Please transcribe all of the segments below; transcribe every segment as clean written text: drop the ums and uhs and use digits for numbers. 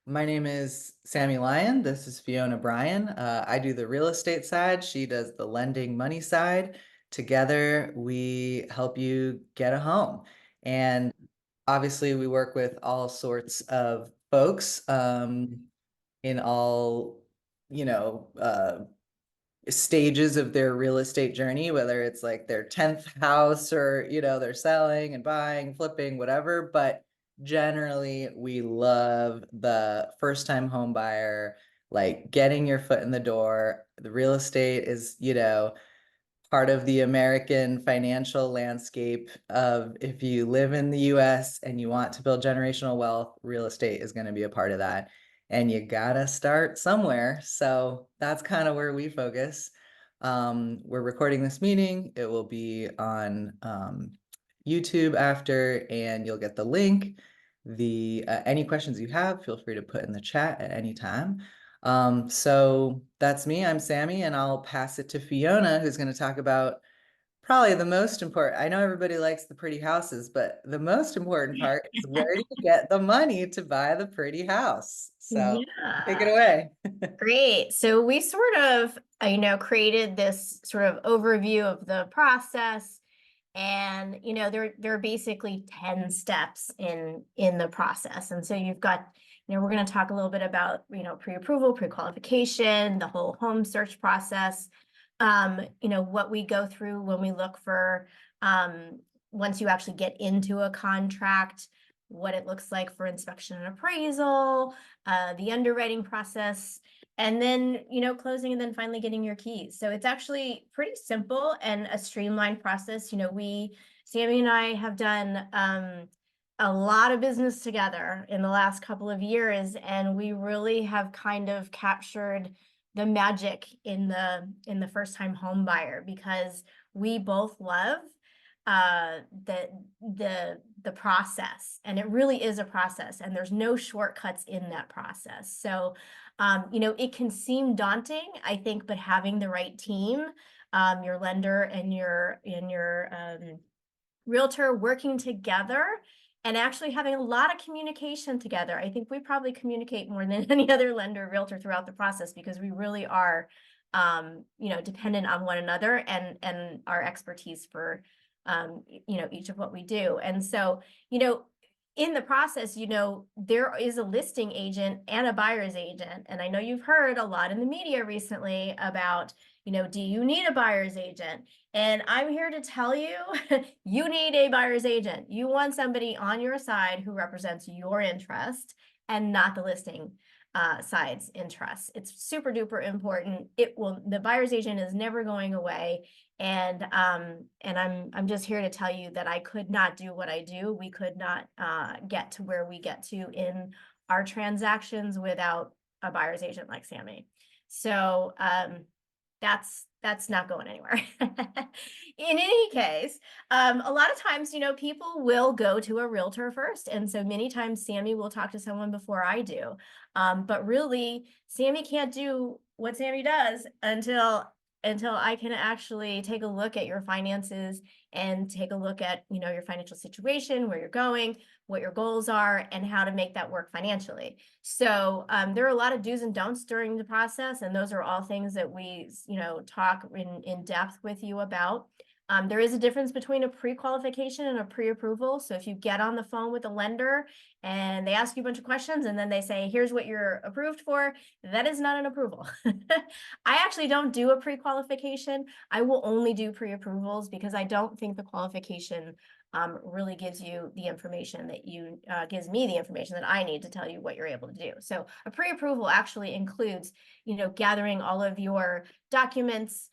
My name is Sammy Lyon. This is Fiona Bryan. I do the real estate side. She does the lending money side. Together, we help you get a home. And obviously, we work with all sorts of folks in all, you know, stages of their real estate journey, whether it's like their 10th house or, they're selling and buying, flipping, whatever. But generally, we love the first time home buyer, like getting your foot in the door. The real estate is, part of the American financial landscape of if you live in the US and you want to build generational wealth, real estate is going to be a part of that. And you gotta start somewhere. So that's kind of where we focus. We're recording this meeting. It will be on YouTube after, and you'll get the link. The any questions you have, feel free to put in the chat at any time. So that's me. I'm Sammy, and I'll pass it to Fiona, who's going to talk about probably the most important. I know everybody likes the pretty houses, but the most important part is where do you get the money to buy the pretty house? So take it Yeah, away. great. So we sort of, created this sort of overview of the process, and there are basically 10 steps in the process. And so you've got, we're going to talk a little bit about, pre-approval, pre-qualification, the whole home search process. What we go through when we look for once you actually get into a contract, what it looks like for inspection and appraisal, the underwriting process, and then closing, and then finally getting your keys. So it's actually pretty simple and a streamlined process. Sammy and I have done a lot of business together in the last couple of years, and we really have kind of captured the magic in the first time home buyer, because we both love the process, and it really is a process, and there's no shortcuts in that process. So it can seem daunting, I think, but having the right team, your lender and your realtor working together and actually having a lot of communication together. I think we probably communicate more than any other lender or realtor throughout the process, because we really are dependent on one another and our expertise for each of what we do. And so in the process, there is a listing agent and a buyer's agent. And I know you've heard a lot in the media recently about, do you need a buyer's agent? And I'm here to tell you, you need a buyer's agent. You want somebody on your side who represents your interest and not the listing side's interest. It's super duper important. The buyer's agent is never going away. And I'm just here to tell you that I could not do what I do. We could not get to where we get to in our transactions without a buyer's agent like Sammy. So that's not going anywhere. In any case, a lot of times, people will go to a realtor first. And so many times Sammy will talk to someone before I do. But really, Sammy can't do what Sammy does until I can actually take a look at your finances and take a look at, your financial situation, where you're going, what your goals are, and how to make that work financially. So there are a lot of do's and don'ts during the process, and those are all things that we, talk in depth with you about. There is a difference between a pre-qualification and a pre-approval. So if you get on the phone with a lender and they ask you a bunch of questions and then they say, here's what you're approved for, that is not an approval. I actually don't do a pre-qualification. I will only do pre-approvals, because I don't think the qualification really gives you the information that gives me the information that I need to tell you what you're able to do. So a pre-approval actually includes, gathering all of your documents,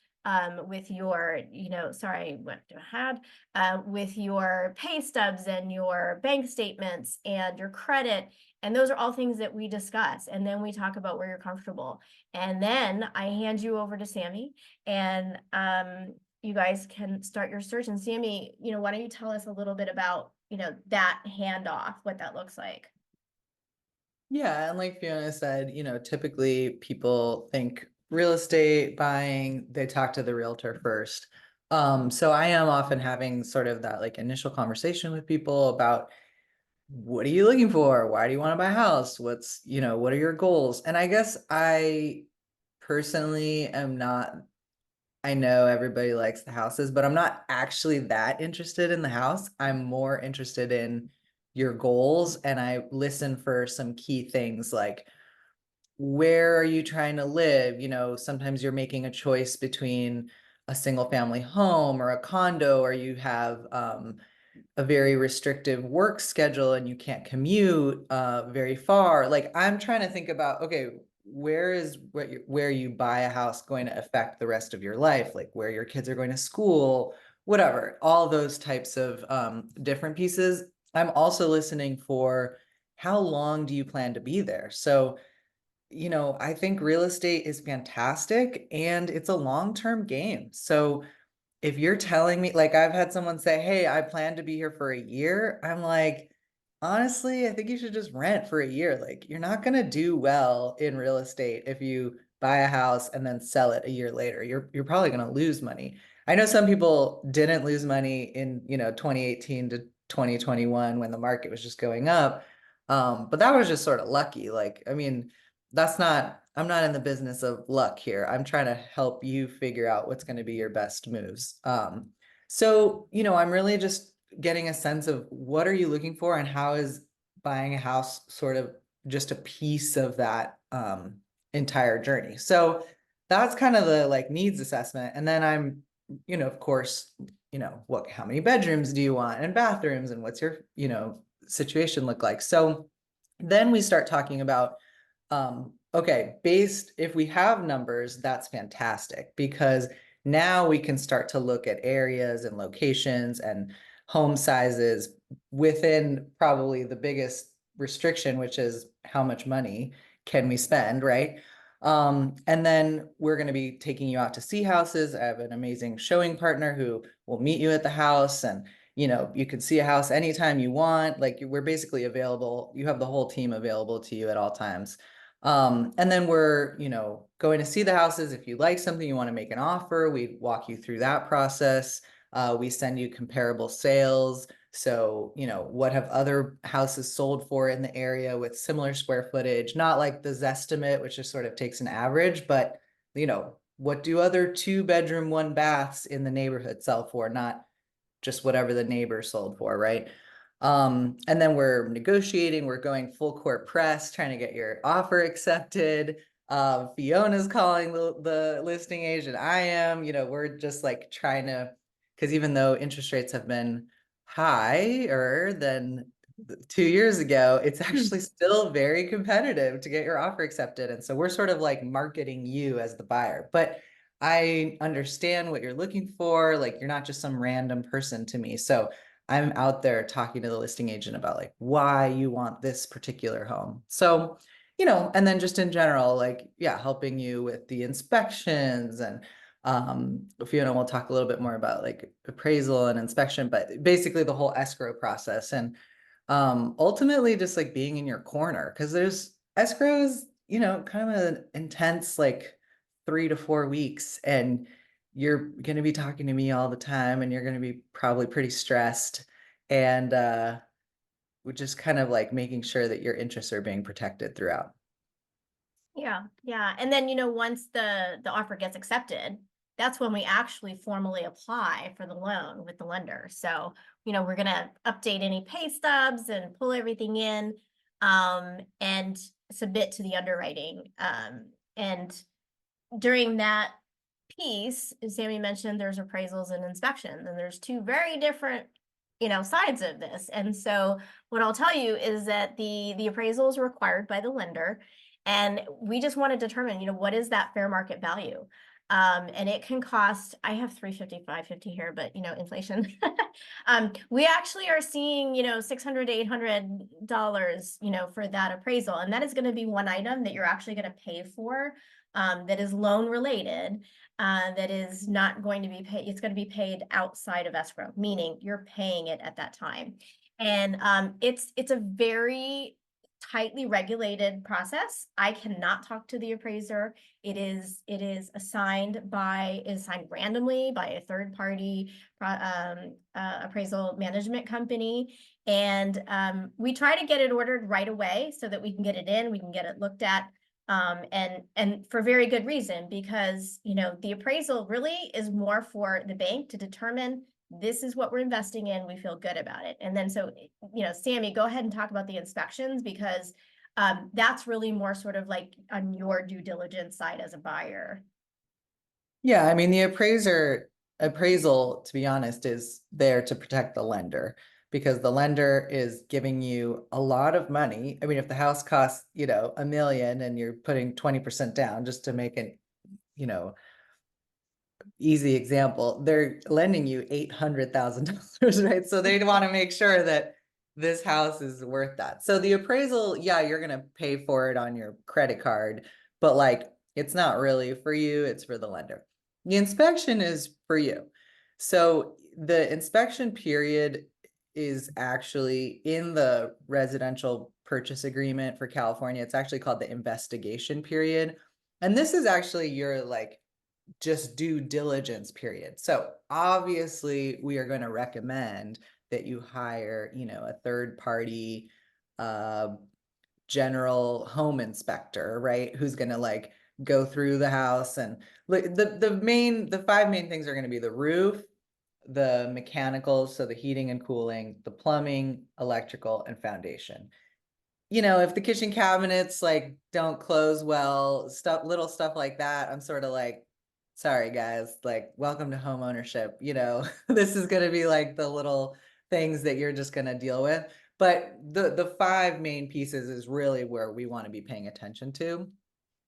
with your, with your pay stubs and your bank statements and your credit. And those are all things that we discuss. And then we talk about where you're comfortable. And then I hand you over to Sammy, and you guys can start your search. And Sammy, why don't you tell us a little bit about, that handoff, what that looks like? Yeah, and like Fiona said, typically people think real estate buying, they talk to the realtor first. So I am often having sort of that like initial conversation with people about what are you looking for? Why do you want to buy a house? What's, what are your goals? And I guess I personally am not, I know everybody likes the houses, but I'm not actually that interested in the house. I'm more interested in your goals, and I listen for some key things like, where are you trying to live? Sometimes you're making a choice between a single family home or a condo, or you have a very restrictive work schedule and you can't commute very far. Like, I'm trying to think about, okay, where you buy a house going to affect the rest of your life, like where your kids are going to school, whatever, all those types of different pieces. I'm also listening for, how long do you plan to be there? So, I think real estate is fantastic and it's a long-term game. So if you're telling me, like, I've had someone say, hey, I plan to be here for a year, I'm like, honestly, I think you should just rent for a year. Like, you're not going to do well in real estate if you buy a house and then sell it a year later. You're probably going to lose money. I know some people didn't lose money in, 2018 to 2021 when the market was just going up. But that was just sort of lucky. Like, I mean, I'm not in the business of luck here. I'm trying to help you figure out what's going to be your best moves. So, I'm really just getting a sense of, what are you looking for, and how is buying a house sort of just a piece of that entire journey. So that's kind of the like needs assessment. And then I'm, of course, how many bedrooms do you want, and bathrooms, and what's your, situation look like? So then we start talking about, okay, if we have numbers, that's fantastic, because now we can start to look at areas and locations and home sizes within probably the biggest restriction, which is how much money can we spend, right? And then we're going to be taking you out to see houses. I have an amazing showing partner who will meet you at the house, and you can see a house anytime you want. Like, we're basically available. You have the whole team available to you at all times. And then we're, going to see the houses. If you like something, you want to make an offer, we walk you through that process. We send you comparable sales. So, what have other houses sold for in the area with similar square footage? Not like the Zestimate, which just sort of takes an average, but, what do other 2-bedroom, 1-baths in the neighborhood sell for? Not just whatever the neighbor sold for, right? And then we're negotiating, we're going full court press, trying to get your offer accepted. Fiona's calling the listing agent. I am, we're just like trying to, because even though interest rates have been higher than 2 years ago, it's actually still very competitive to get your offer accepted. And so we're sort of like marketing you as the buyer. But I understand what you're looking for. Like, you're not just some random person to me. So I'm out there talking to the listing agent about like why you want this particular home. So, and then just in general, like, yeah, helping you with the inspections, and Fiona will talk a little bit more about like appraisal and inspection, but basically the whole escrow process. And ultimately just like being in your corner, because there's escrows, kind of an intense like 3 to 4 weeks, and you're going to be talking to me all the time, and you're going to be probably pretty stressed, and we're just kind of like making sure that your interests are being protected throughout. Yeah, yeah. And then, once the offer gets accepted, that's when we actually formally apply for the loan with the lender. So, we're gonna update any pay stubs and pull everything in, and submit to the underwriting. And during that piece, as Sammy mentioned, there's appraisals and inspections, and there's two very different, sides of this. And so what I'll tell you is that the appraisal is required by the lender, and we just want to determine, what is that fair market value? And it can cost, I have 350, 550 here, but inflation. We actually are seeing, $600 to $800, for that appraisal. And that is going to be one item that you're actually going to pay for, that is loan related, that is not going to be paid. It's going to be paid outside of escrow, meaning you're paying it at that time. And it's a very tightly regulated process. I cannot talk to the appraiser. It is assigned randomly by a third party appraisal management company. And we try to get it ordered right away so that we can get it in, we can get it looked at. And for very good reason, because, you know, the appraisal really is more for the bank to determine this is what we're investing in, we feel good about it. And then so, you know, Sammy, go ahead and talk about the inspections, because that's really more sort of like on your due diligence side as a buyer. Yeah, I mean, the appraisal, to be honest, is there to protect the lender because the lender is giving you a lot of money. I mean, if the house costs, you know, $1 million and you're putting 20% down just to make an, you know, easy example, they're lending you $800,000, right? So they want to make sure that this house is worth that. So the appraisal, yeah, you're going to pay for it on your credit card, but like it's not really for you, it's for the lender. The inspection is for you. So the inspection period is actually in the residential purchase agreement for California. It's actually called the investigation period. And this is actually your like just due diligence period. So obviously we are going to recommend that you hire, you know, a third party general home inspector, right? Who's going to like go through the house and like the five main things are going to be the roof, the mechanical, so the heating and cooling, the plumbing, electrical, and foundation. You know, if the kitchen cabinets like don't close well, little stuff like that, I'm sort of like, sorry guys, like welcome to home ownership. You know, this is going to be like the little things that you're just going to deal with. But the five main pieces is really where we want to be paying attention to.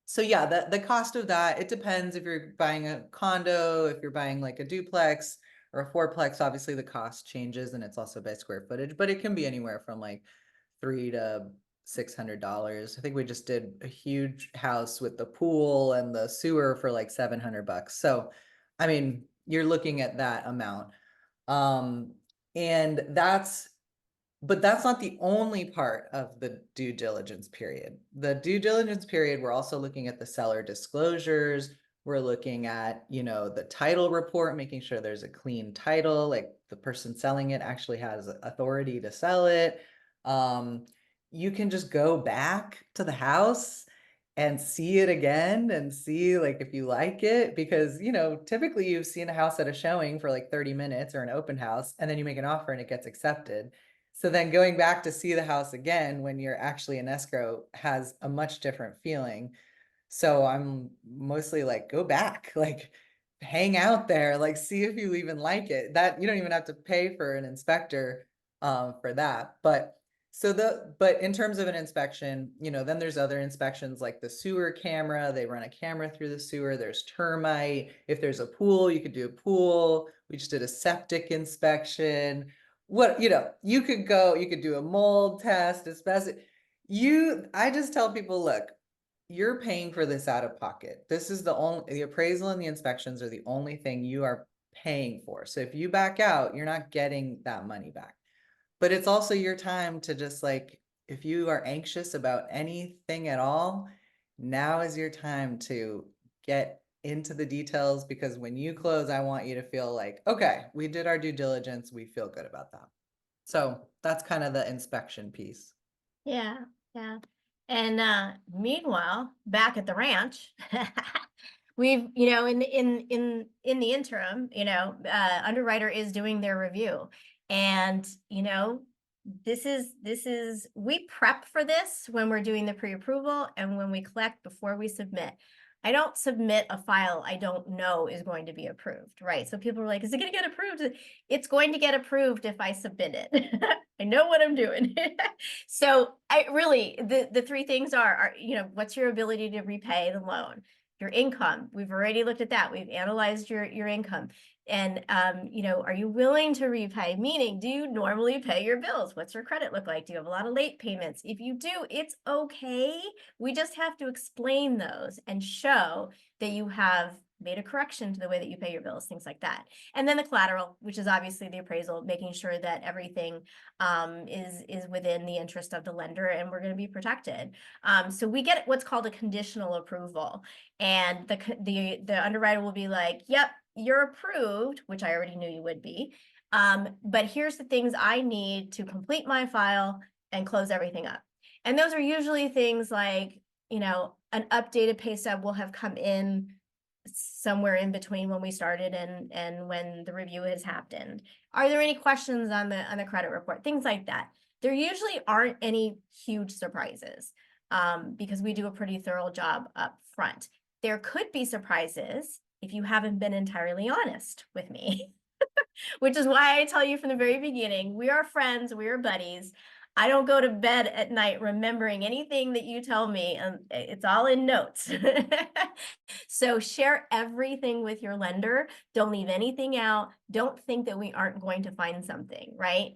So yeah, the cost of that, it depends if you're buying a condo, if you're buying like a duplex or a fourplex, obviously the cost changes and it's also by square footage, but it can be anywhere from like $300 to $600. I think we just did a huge house with the pool and the sewer for like $700. So, I mean, you're looking at that amount. Um, and but that's not the only part of the due diligence period. The due diligence period, we're also looking at the seller disclosures. We're looking at, you know, the title report, making sure there's a clean title, like the person selling it actually has authority to sell it. You can just go back to the house and see it again and see like if you like it because you know typically you've seen a house at a showing for like 30 minutes or an open house and then you make an offer and it gets accepted. So then going back to see the house again when you're actually in escrow has a much different feeling. So I'm mostly like, go back, like hang out there, like see if you even like it. That you don't even have to pay for an inspector for that. But in terms of an inspection, you know, then there's other inspections like the sewer camera. They run a camera through the sewer. There's termite. If there's a pool, you could do a pool. We just did a septic inspection. What, you know, you could do a mold test, especially I just tell people, look, you're paying for this out of pocket. This is the appraisal and the inspections are the only thing you are paying for. So if you back out, you're not getting that money back. But it's also your time to just like, if you are anxious about anything at all, now is your time to get into the details because when you close, I want you to feel like, okay, we did our due diligence. We feel good about that. So that's kind of the inspection piece. Yeah, yeah. And meanwhile, back at the ranch, we've, you know, in the interim, you know, underwriter is doing their review. And, you know, we prep for this when we're doing the pre-approval and when we collect before we submit. I don't submit a file I don't know is going to be approved, right? So people are like, is it going to get approved? It's going to get approved if I submit it. I know what I'm doing. So I really, the three things are, you know, what's your ability to repay the loan? Your income, we've already looked at that. We've analyzed your income. And, you know, are you willing to repay? Meaning, do you normally pay your bills? What's your credit look like? Do you have a lot of late payments? If you do, it's okay. We just have to explain those and show that you have made a correction to the way that you pay your bills, things like that. And then the collateral, which is obviously the appraisal, making sure that everything is within the interest of the lender and we're going to be protected. So we get what's called a conditional approval, and the underwriter will be like, yep, you're approved, which I already knew you would be. But here's the things I need to complete my file and close everything up. And those are usually things like, you know, an updated pay stub will have come in somewhere in between when we started and when the review has happened. Are there any questions on the credit report? Things like that. There usually aren't any huge surprises because we do a pretty thorough job up front. There could be surprises if you haven't been entirely honest with me, which is why I tell you from the very beginning, we are friends, we are buddies. I don't go to bed at night remembering anything that you tell me, and it's all in notes. So share everything with your lender. Don't leave anything out. Don't think that we aren't going to find something, right?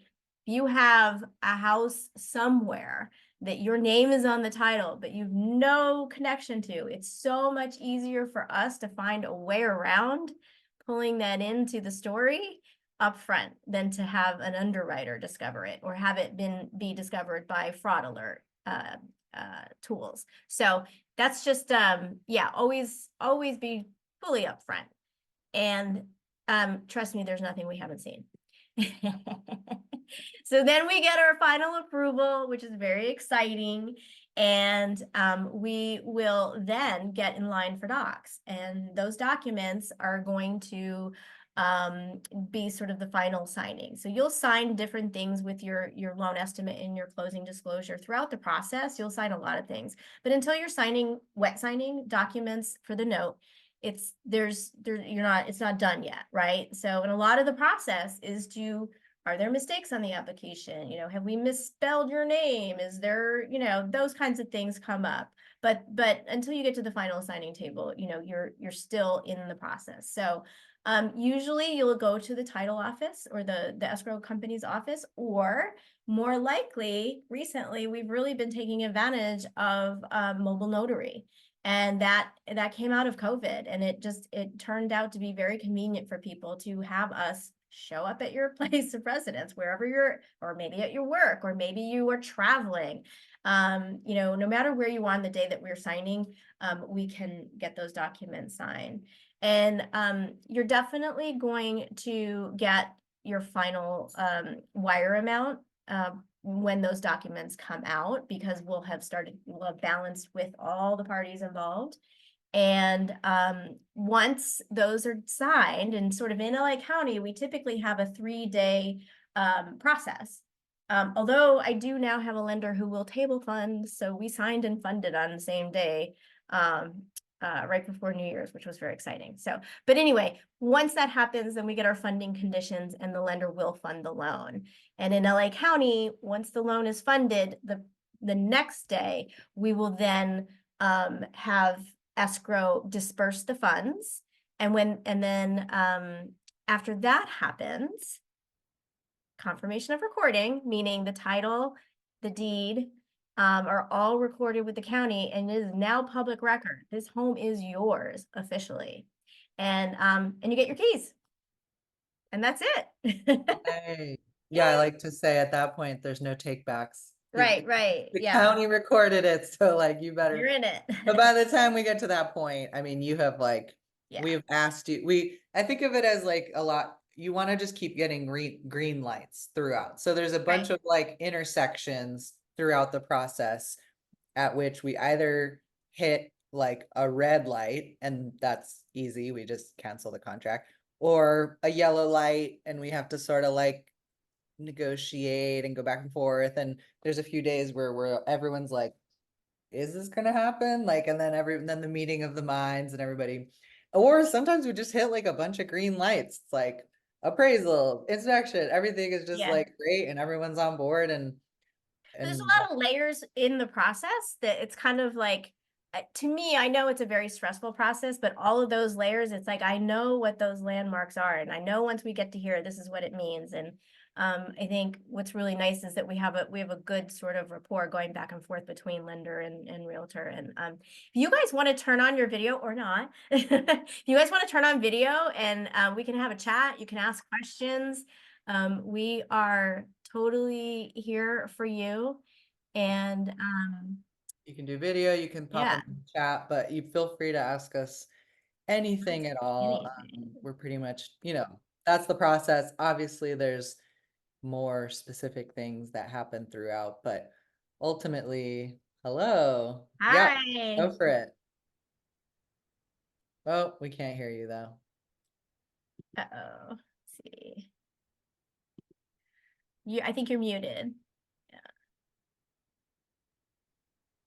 You have a house somewhere that your name is on the title, but you've no connection to. It's so much easier for us to find a way around pulling that into the story upfront than to have an underwriter discover it or have it be discovered by fraud alert tools. So that's just yeah, always be fully upfront. And trust me, there's nothing we haven't seen. So then we get our final approval, which is very exciting. And we will then get in line for docs. And those documents are going to be sort of the final signing. So you'll sign different things with your loan estimate and your closing disclosure throughout the process. You'll sign a lot of things, but until you're signing wet signing documents for the note, it's not done yet, right? So, and a lot of the process is are there mistakes on the application? You know, have we misspelled your name? Is there, you know, those kinds of things come up. But until you get to the final signing table, you know, you're still in the process. So usually you'll go to the title office or the escrow company's office, or more likely, recently, we've really been taking advantage of mobile notary. And that came out of COVID, and it turned out to be very convenient for people to have us show up at your place of residence, wherever you're, or maybe at your work, or maybe you are traveling. You know, no matter where you are on the day that we're signing, we can get those documents signed. And you're definitely going to get your final wire amount when those documents come out, because we'll have balanced with all the parties involved. And once those are signed, and sort of in LA County, we typically have a 3-day process. Although I do now have a lender who will table fund, so we signed and funded on the same day, right before New Year's, which was very exciting. So, but anyway, once that happens, then we get our funding conditions and the lender will fund the loan. And in LA County, once the loan is funded, the next day, we will then have escrow disperse the funds. And then after that happens, confirmation of recording, meaning the title, the deed, are all recorded with the county, and it is now public record. This home is yours officially. And you get your keys. And that's it. Hey. Yeah, I like to say at that point, there's no takebacks. Right. The Yeah. county recorded it, so like you You're better. in it. But by the time we get to that point, I mean, you have like, Yeah. we've asked you, I think of it as like a lot, you want to just keep getting green lights throughout. So there's a bunch of like intersections throughout the process at which we either hit like a red light, and that's easy, we just cancel the contract, or a yellow light and we have to sort of like negotiate and go back and forth. And there's a few days where everyone's like, is this gonna happen? Like, and then the meeting of the minds and everybody, or sometimes we just hit like a bunch of green lights. It's like appraisal, inspection, everything is just like great and everyone's on board. And there's a lot of layers in the process that it's kind of like, to me, I know it's a very stressful process, but all of those layers, it's like, I know what those landmarks are. And I know once we get to here, this is what it means. And I think what's really nice is that we have a good sort of rapport going back and forth between lender and realtor. And if you guys want to turn on your video or not, if you guys want to turn on video and we can have a chat, you can ask questions. We are totally here for you. And You can do video, you can pop yeah, in the chat, but you feel free to ask us anything at all. anything. We're pretty much, that's the process. Obviously, there's more specific things that happen throughout, but ultimately, hello. Yeah, Hi. go for it. Oh, we can't hear you though. Uh-oh. Let's see. I think you're muted.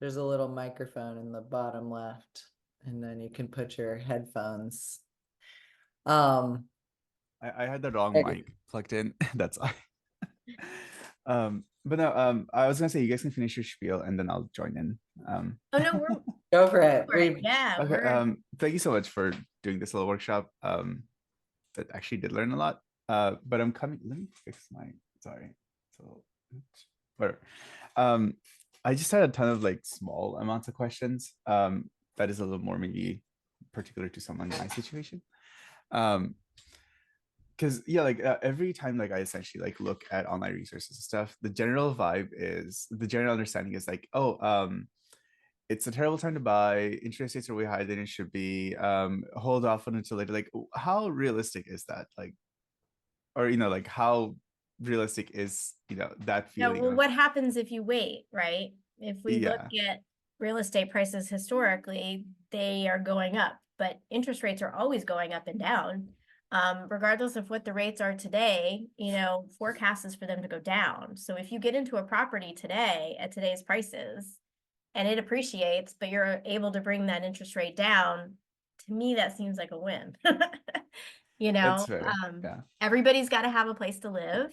There's a little microphone in the bottom left, and then you can put your headphones. Um, I had the wrong there you mic plugged in. That's why. But no, I was gonna say you guys can finish your spiel and then I'll join in. Oh no, we're go for it. yeah, Okay, we're thank you so much for doing this little workshop. That actually did learn a lot. But I'm coming. Let me fix my. Sorry. So, whatever. Um, I just had a ton of like small amounts of questions. That is a little more maybe particular to someone in my situation. Because yeah, like every time like I essentially like look at online resources and stuff, the general understanding is like, oh, it's a terrible time to buy. Interest rates are way higher than it should be. Hold off until later. Like, how realistic is that? Like, or like how realistic is that yeah. feeling Well, of what happens if you wait, right? If we look yeah, at real estate prices historically, they are going up, but interest rates are always going up and down. Regardless of what the rates are today, forecast is for them to go down. So if you get into a property today at today's prices and it appreciates, but you're able to bring that interest rate down, to me, that seems like a win. You that's know, fair. Yeah. everybody's got to have a place to live.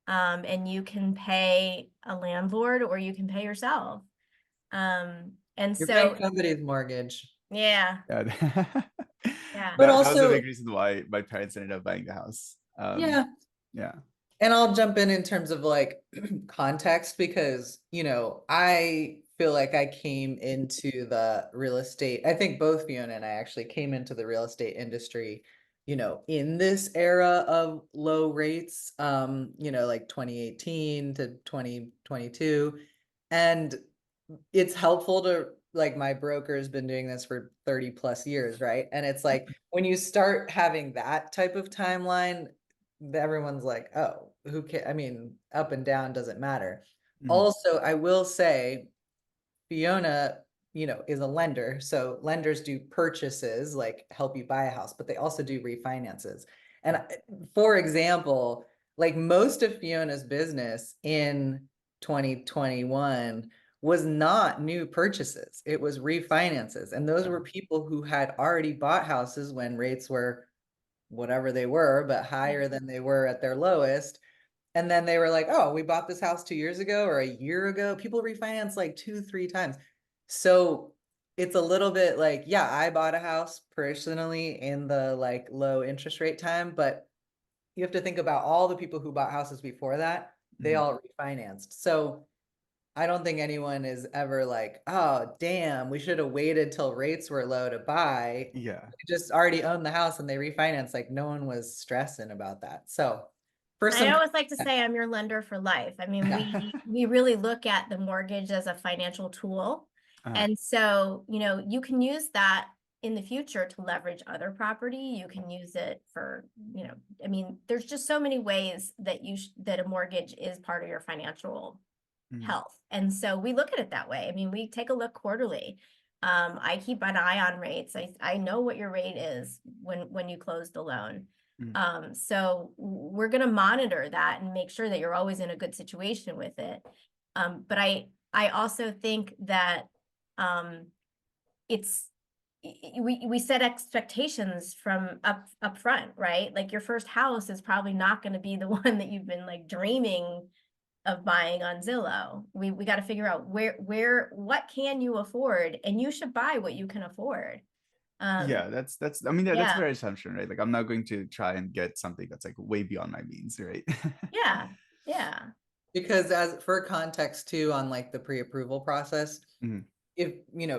And you can pay a landlord or you can pay yourself. And You're paying so, somebody's mortgage. yeah, Yeah. yeah. But That was a also, big reason why my parents ended up buying the house. yeah. Yeah. And I'll jump in terms of like context because, I feel like I came into the real estate. I think both Fiona and I actually came into the real estate industry, in this era of low rates, like 2018 to 2022. And it's helpful to like my broker has been doing this for 30 plus years, right? And it's like when you start having that type of timeline, everyone's like, oh, who can I mean, up and down doesn't matter. Mhm. Also, I will say Fiona, is a lender. So lenders do purchases, like help you buy a house, but they also do refinances. And for example, like most of Fiona's business in 2021 was not new purchases. It was refinances. And those were people who had already bought houses when rates were whatever they were, but higher than they were at their lowest. And then they were like, oh, we bought this house 2 years ago or a year ago. People refinance like 2, 3 times. So it's a little bit like, yeah, I bought a house personally in the like low interest rate time, but you have to think about all the people who bought houses before that. They Mhm. all refinanced. So I don't think anyone is ever like, oh, damn, we should have waited till rates were low to buy. Yeah. They just already owned the house and they refinanced. Like no one was stressing about that. So for I some, always like to say I'm your lender for life. I mean, we really look at the mortgage as a financial tool. Uh, And so, you can use that in the future to leverage other property. You can use it for, I mean, there's just so many ways that that a mortgage is part of your financial mhm. health. And so we look at it that way. I mean, we take a look quarterly. I keep an eye on rates. I know what your rate is when you close the loan. Mhm. So we're going to monitor that and make sure that you're always in a good situation with it. But I also think that it's we set expectations from up front, right? Like your first house is probably not going to be the one that you've been like dreaming of buying on Zillow. We got to figure out what can you afford, and you should buy what you can afford. Yeah, that's I mean, that's a Yeah, fair assumption, right? Like I'm not going to try and get something that's like way beyond my means, right? yeah, yeah, Because as for context too, on like the pre-approval process, Mhm, if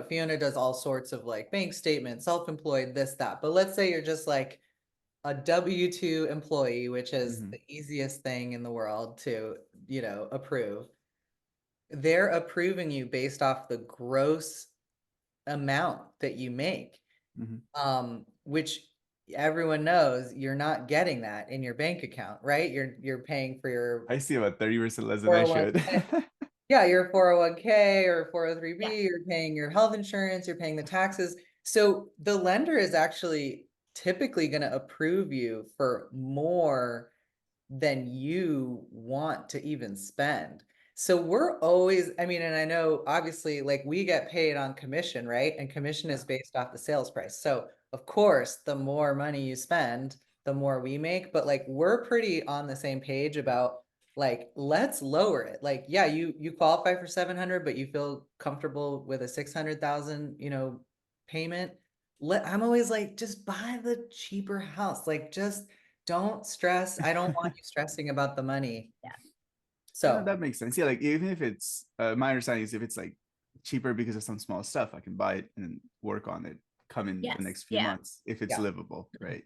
Fiona does all sorts of like bank statements, self-employed, this, that. But let's say you're just like a W-2 employee, which is mhm, the easiest thing in the world to, approve. They're approving you based off the gross amount that you make. mhm. Which everyone knows you're not getting that in your bank account, right? You're paying for your I see about 30% less than I should. 401k. Yeah, your 401k or yeah, 403b, you're paying your health insurance, you're paying the taxes. So the lender is actually typically going to approve you for more than you want to even spend. So we're always, I mean, and I know obviously like we get paid on commission, right? And commission Yeah. is based off the sales price. So of course, the more money you spend, the more we make, but like we're pretty on the same page about like let's lower it. Like yeah, you qualify for 700, but you feel comfortable with a 600,000, payment. I'm always like just buy the cheaper house. Like just don't stress. I don't want you stressing about the money. yeah. No, So, that makes sense. Yeah, like even if it's my understanding is if it's like cheaper because of some small stuff, I can buy it and work on it, come in the Yes, next few yeah, months if it's yeah, livable, right?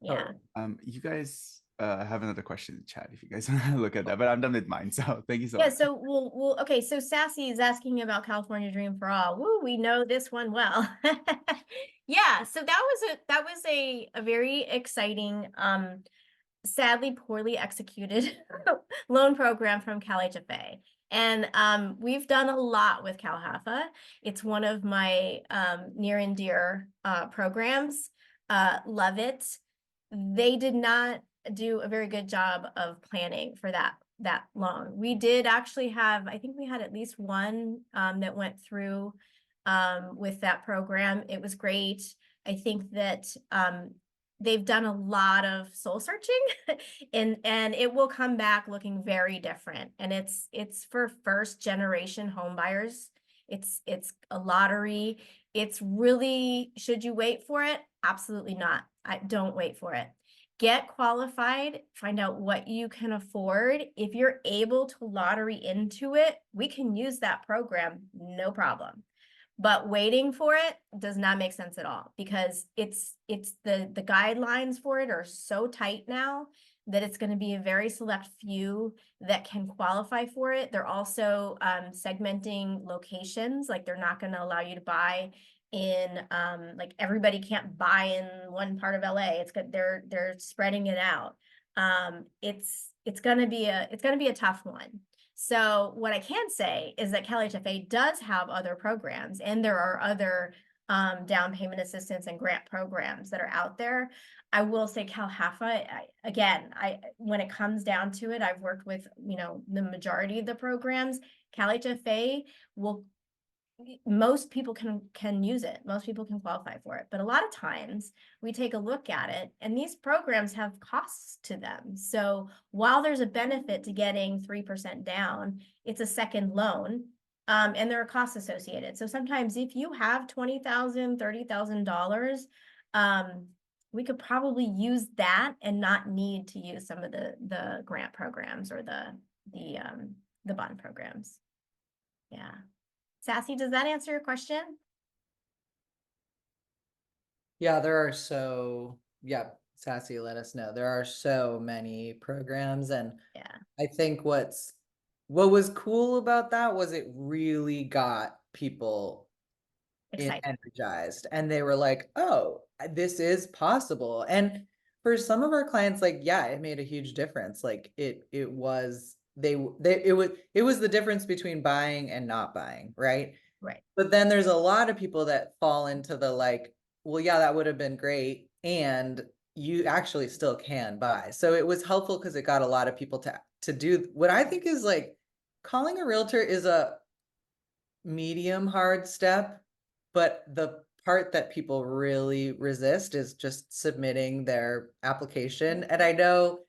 yeah. totally. You guys have another question in the chat if you guys want to look at that, but I'm done with mine. So thank you so Yeah, much. so okay, so Sassy is asking about California Dream for All. Woo, we know this one well. Yeah, so that was a very exciting, sadly poorly executed loan program from Cal HFA. And we've done a lot with Cal HFA. It's one of my near and dear programs. Love it. They did not do a very good job of planning for that loan. We did actually have, I think we had at least one that went through with that program. It was great. I think that they've done a lot of soul searching and it will come back looking very different. And it's for first generation home buyers. It's a lottery. It's really, should you wait for it? Absolutely not. I don't wait for it. Get qualified, find out what you can afford. If you're able to lottery into it, we can use that program, no problem. But waiting for it does not make sense at all because it's the guidelines for it are so tight now that it's going to be a very select few that can qualify for it. They're also segmenting locations, like they're not going to allow you to buy in like everybody can't buy in one part of LA. It's good, they're spreading it out. It's gonna be a tough one. So what I can say is that Cal HFA does have other programs, and there are other down payment assistance and grant programs that are out there. I will say Cal HFA, when it comes down to it, I've worked with, the majority of the programs. Cal HFA will, most people can use it. Most people can qualify for it. But a lot of times we take a look at it and these programs have costs to them. So while there's a benefit to getting 3% down, it's a second loan. And there are costs associated. So sometimes if you have $20,000, $30,000, we could probably use that and not need to use some of the grant programs or the bond programs. Yeah. Sassy, does that answer your question? Yeah, Sassy, let us know. There are so many programs. And Yeah, I think what was cool about that was it really got people excited. energized and they were like, oh, this is possible. And for some of our clients, like, yeah, it made a huge difference. Like it was, it was the difference between buying and not buying, right? Right. But then there's a lot of people that fall into the like, well, yeah, that would have been great. And you actually still can buy. So it was helpful because it got a lot of people to do what I think is like calling a realtor is a medium hard step, but the part that people really resist is just submitting their application. And I don't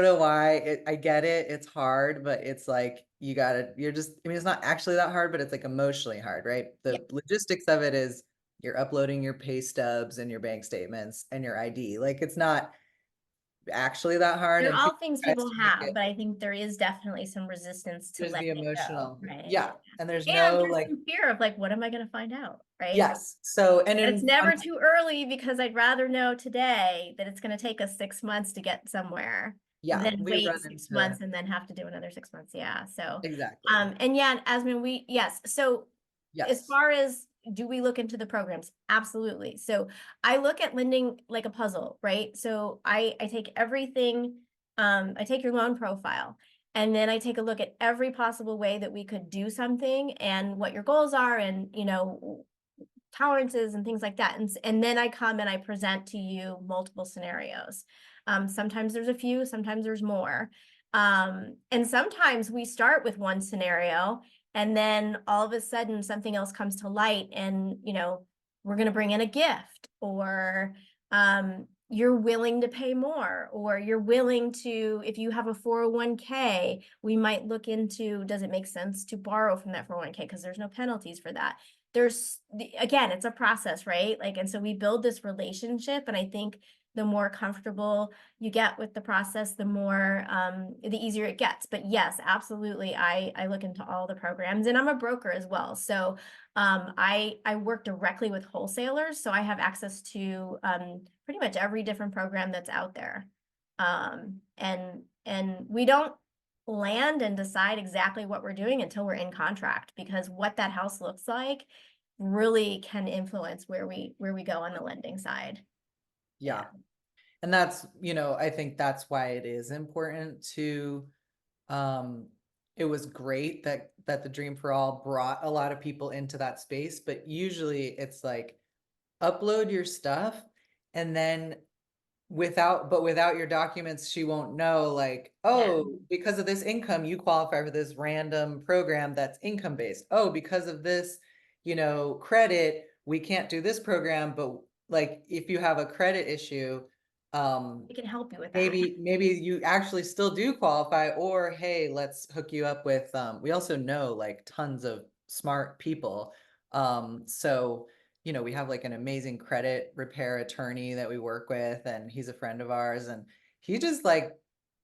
know why. I get it. It's hard, but it's like you're just, I mean, it's not actually that hard, but it's like emotionally hard, right? Yeah. The logistics of it is you're uploading your pay stubs and your bank statements and your ID. Like, it's not actually that hard, They're and all people things tries people to make have, it, but I think there is definitely some resistance to there's the letting it go, emotional, right? yeah, and there's And no, there's like, some fear of like, what am I gonna find out, right? yes, so, and And it's in never too early, because I'd rather know today that it's gonna take us 6 months to get somewhere yeah, than we wait run 6 months into, and then have to do another 6 months. Yeah, so, exactly, and yeah, Asmin, yes, so as yes, far as, do we look into the programs? Absolutely. So I look at lending like a puzzle, right? So I take everything, I take your loan profile, and then I take a look at every possible way that we could do something and what your goals are, and, tolerances and things like that. And then I come and I present to you multiple scenarios. Sometimes there's a few, sometimes there's more. And sometimes we start with one scenario, and then all of a sudden something else comes to light, and, we're going to bring in a gift, or you're willing to pay more, or you're willing to, if you have a 401k, we might look into, does it make sense to borrow from that 401k, because there's no penalties for that. Again, it's a process, right? Like, and so we build this relationship, and I think the more comfortable you get with the process, the more, the easier it gets. But yes, absolutely, I look into all the programs, and I'm a broker as well. So I work directly with wholesalers, so I have access to pretty much every different program that's out there. And we don't land and decide exactly what we're doing until we're in contract, because what that house looks like really can influence where we go on the lending side. yeah. And that's, I think that's why it is important to, it was great that the Dream for All brought a lot of people into that space, but usually it's like, upload your stuff, and then without your documents, she won't know, like, oh, because of this income, you qualify for this random program that's income based. Oh, because of this, credit, we can't do this program, but like, if you have a credit issue, We can help you with that. maybe you actually still do qualify, or hey, let's hook you up with, we also know like tons of smart people. So, we have like an amazing credit repair attorney that we work with, and he's a friend of ours, and he just like,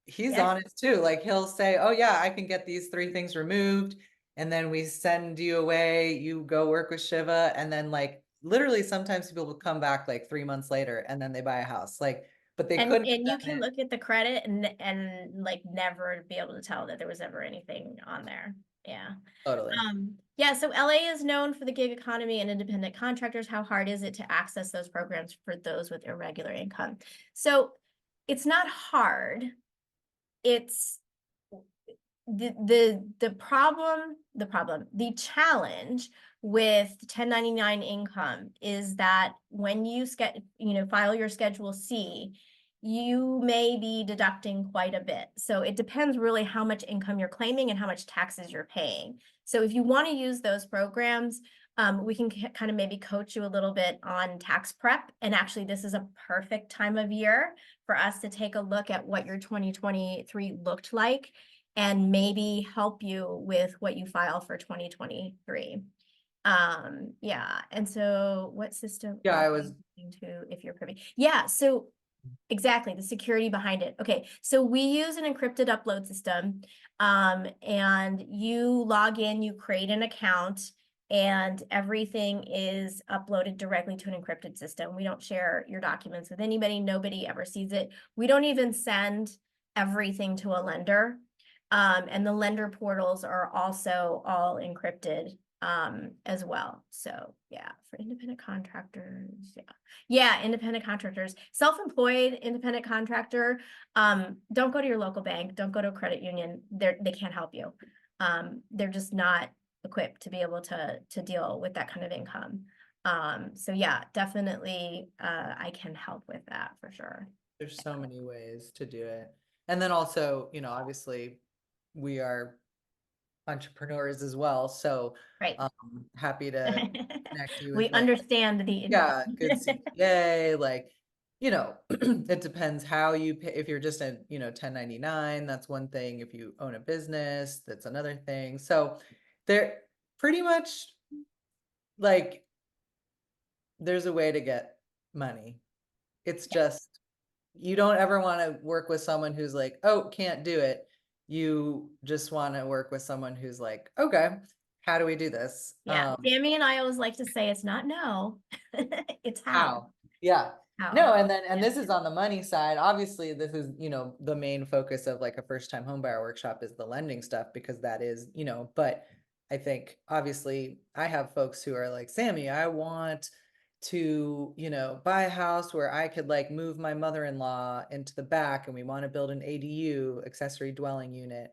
he's Yes. honest too. Like, he'll say, oh yeah, I can get these 3 things removed. And then we send you away, you go work with Shiva. And then like, literally sometimes people will come back like 3 months later, and then they buy a house. Like, but they couldn't And have you done can it. look at the credit and like never be able to tell that there was ever anything on there. Yeah. Totally. Yeah, so LA is known for the gig economy and independent contractors. How hard is it to access those programs for those with irregular income? So it's not hard. It's the challenge with 1099 income is that when you file your Schedule C, you may be deducting quite a bit. So it depends really how much income you're claiming and how much taxes you're paying. So if you want to use those programs, we can kind of maybe coach you a little bit on tax prep. And actually, this is a perfect time of year for us to take a look at what your 2023 looked like, and maybe help you with what you file for 2023. Yeah. And so what system? Yeah, I was, To, if you're privy. Yeah. So exactly, the security behind it. Okay, so we use an encrypted upload system, and you log in, you create an account, and everything is uploaded directly to an encrypted system. We don't share your documents with anybody. Nobody ever sees it. We don't even send everything to a lender. And the lender portals are also all encrypted as well. So yeah, for independent contractors, yeah, independent contractors, self-employed independent contractor, don't go to your local bank, don't go to a credit union. They can't help you. They're just not equipped to be able to deal with that kind of income. So yeah, definitely I can help with that for sure. there's so many ways to do it. And then also, obviously we are entrepreneurs as well. So Right. happy to connect you We with like, understand the yeah, good CPA, like, it depends how you pay. If you're just a, 1099, that's one thing. If you own a business, that's another thing. So they're pretty much like, there's a way to get money. It's Yeah. just, you don't ever want to work with someone who's like, oh, can't do it. You just want to work with someone who's like, okay, how do we do this? Yeah, Sammy and I always like to say it's not no, it's how. How? Yeah. How. No, and then, and Yeah. this is on the money side. Obviously, this is, the main focus of like a first time home buyer workshop is the lending stuff, because that is, but I think obviously I have folks who are like, Sammy, I want to, buy a house where I could like move my mother-in-law into the back, and we want to build an ADU, accessory dwelling unit,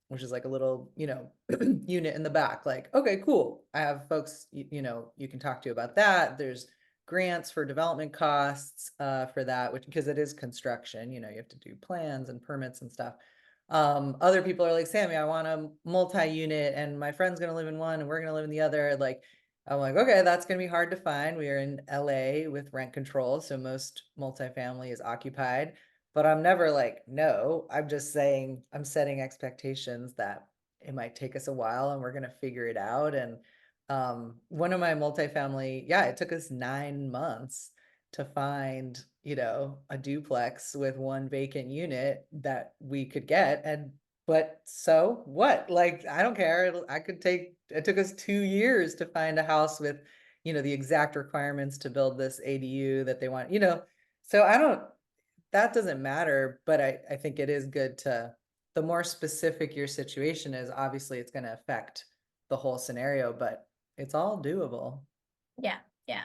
which is like a little, unit in the back. Like, okay, cool. I have folks, you can talk to about that. There's grants for development costs for that, which, because it is construction, you have to do plans and permits and stuff. Other people are like, Sammy, I want a multi-unit and my friend's gonna live in one and we're gonna live in the other. Like, I'm like, okay, that's gonna be hard to find. We are in LA with rent control, so most multifamily is occupied. But I'm never like, no, I'm just saying, I'm setting expectations that it might take us a while and we're gonna figure it out. And one of my multifamily, yeah, it took us 9 months to find, a duplex with one vacant unit that we could get. And but so what? Like, I don't care. It took us 2 years to find a house with, the exact requirements to build this ADU that they want, so that doesn't matter, but I think it is good to, the more specific your situation is, obviously it's going to affect the whole scenario, but it's all doable. Yeah, yeah.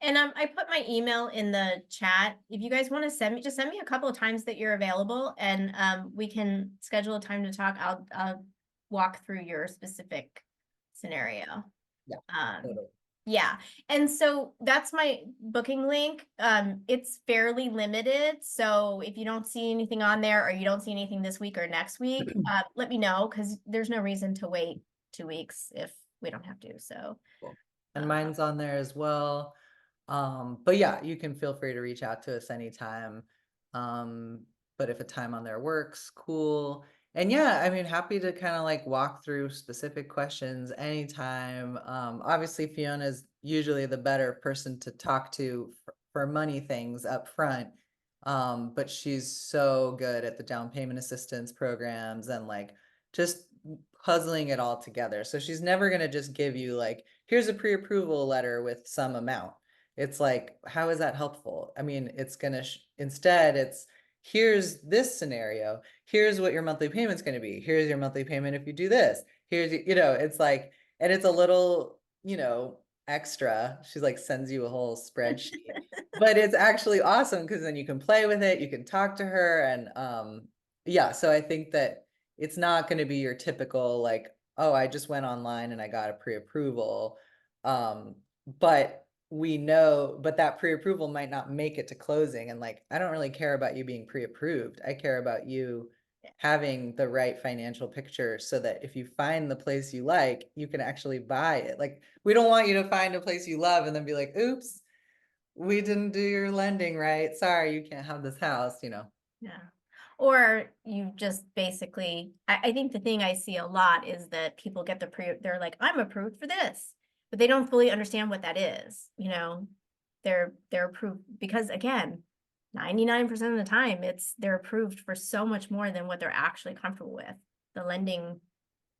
And I put my email in the chat. If you guys want to just send me a couple of times that you're available, and we can schedule a time to talk. I'll walk through your specific scenario. Yeah. Um, Totally. yeah. And so that's my booking link. It's fairly limited. So if you don't see anything on there, or you don't see anything this week or next week, let me know, because there's no reason to wait 2 weeks if we don't have to. So Cool. And mine's on there as well. But yeah, you can feel free to reach out to us anytime. But if a time on there works, cool. And yeah, I mean, happy to kind of like walk through specific questions anytime. Obviously Fiona's usually the better person to talk to for money things up front. But she's so good at the down payment assistance programs and like just puzzling it all together. So she's never going to just give you like, here's a pre-approval letter with some amount. It's like, how is that helpful? I mean, it's going to, instead it's, here's this scenario. Here's what your monthly payment's going to be. Here's your monthly payment if you do this. Here's, it's like, and it's a little, extra. She's like, sends you a whole spreadsheet. But it's actually awesome because then you can play with it, you can talk to her. And yeah, so I think that it's not going to be your typical like, oh, I just went online and I got a pre-approval. But we know, but that pre-approval might not make it to closing. And like, I don't really care about you being pre-approved. I care about you having the right financial picture so that if you find the place you like, you can actually buy it. Like, we don't want you to find a place you love and then be like, oops, we didn't do your lending right. Sorry, you can't have this house, yeah. Or you just basically, I think the thing I see a lot is that people get they're like, I'm approved for this, but they don't fully understand what that is. They're approved because, again, 99% of the time they're approved for so much more than what they're actually comfortable with. The lending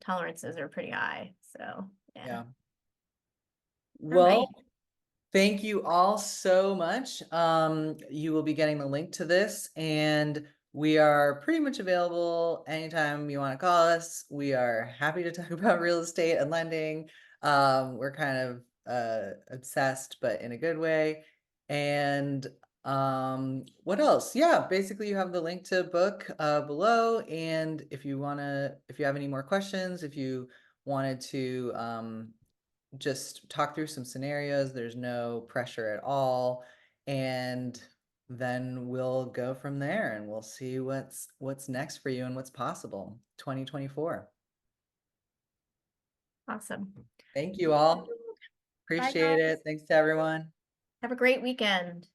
tolerances are pretty high. So yeah. Well, thank you all so much. You will be getting the link to this, and we are pretty much available anytime you want to call us. We are happy to talk about real estate and lending. We're kind of obsessed, but in a good way. And what else? Yeah, basically you have the link to book below. And if you have any more questions, if you wanted to just talk through some scenarios, there's no pressure at all. And then we'll go from there and we'll see what's next for you and what's possible 2024. Awesome. Thank you all. Bye, Appreciate guys. it. Thanks to everyone. Have a great weekend.